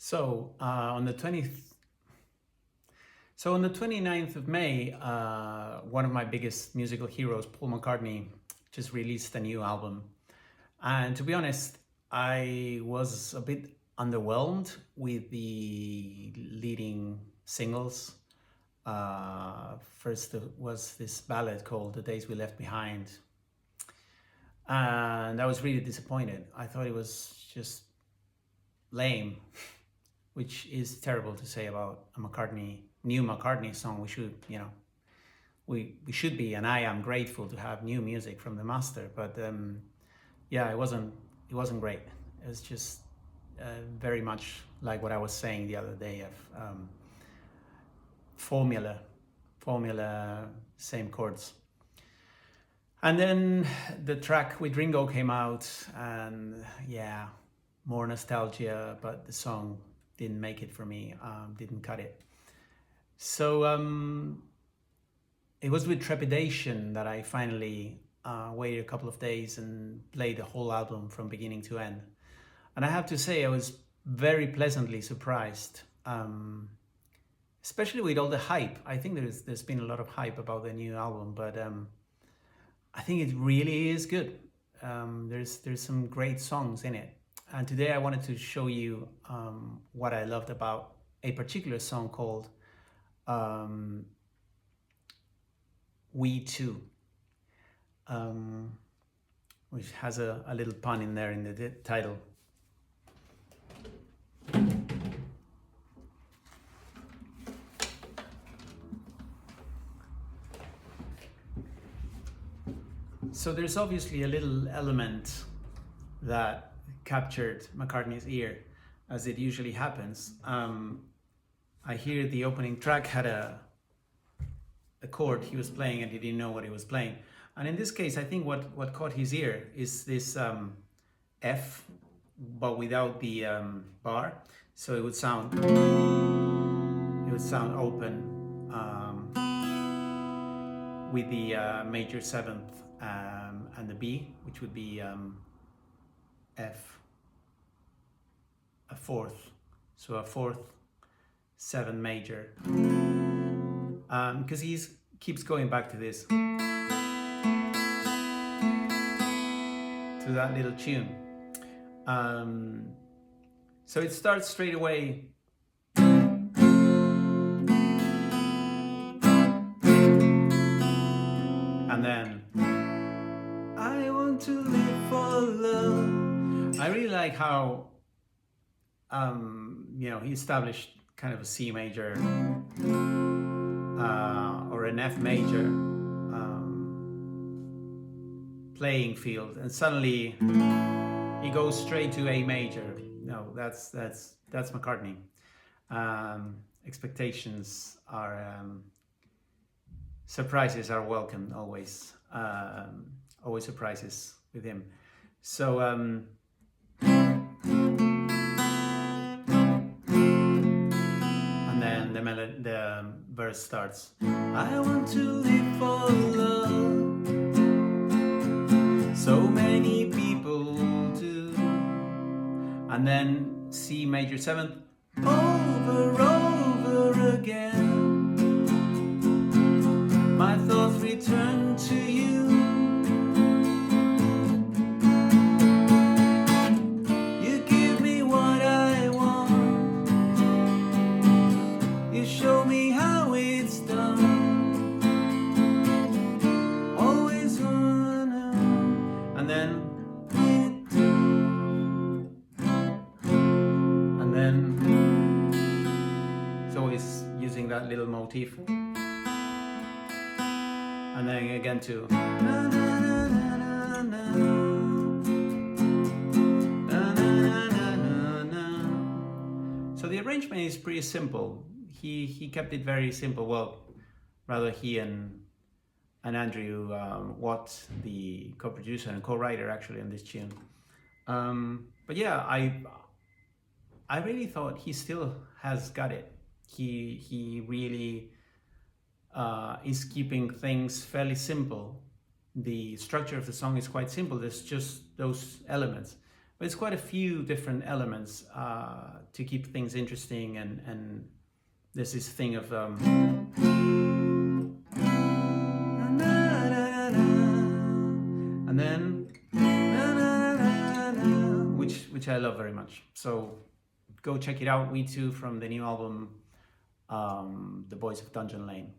So on the 20th, so on the 29th of May, one of my biggest musical heroes, Paul McCartney, just released a new album. And to be honest, I was a bit underwhelmed with the leading singles. First was this ballad called The Days We Left Behind. And I was really disappointed. I thought it was just lame, which is terrible to say about a new McCartney song. We should, we should be, and I am grateful to have new music from the master. But yeah, it wasn't great. It was just very much like what I was saying the other day of formula, same chords. And then the track with Ringo came out, and yeah, more nostalgia, but the song didn't make it for me, didn't cut it. So it was with trepidation that I finally waited a couple of days and played the whole album from beginning to end. And I have to say, I was very pleasantly surprised, especially with all the hype. I think there's been a lot of hype about the new album, but I think it really is good. There's some great songs in it. And today I wanted to show you what I loved about a particular song called We Too, which has a little pun in there in the title. So there's obviously a little element that captured McCartney's ear, as it usually happens. I hear the opening track had a chord he was playing and he didn't know what he was playing. And in this case, I think what caught his ear is this F, but without the bar. So it would sound open with the major seventh and the B, which would be F, a fourth, so a fourth, 7 major, because he keeps going back to this, to that little tune. So it starts straight away. And then, I want to live for love. I really like how, he established kind of a C major or an F major playing field, and suddenly he goes straight to A major. No, that's McCartney. Expectations are surprises are welcome always. Always surprises with him. So and then the verse starts. I want to live for love. So many people do. And then C major 7th, over again. My thoughts return to you. You give me what I want. You show me how it's done. Always wanna. And then it's always using that little motif. And then again to na, na, na, na, na, na, na, na. So the arrangement is pretty simple. He kept it very simple. Well, rather he and Andrew Watt, the co-producer and co-writer actually on this tune. But yeah, I really thought he still has got it. He really is keeping things fairly simple. The structure of the song is quite simple. There's just those elements, but it's quite a few different elements to keep things interesting, and there's this thing of and then which I love very much. So go check it out. We Too, from the new album, The Boys of Dungeon Lane.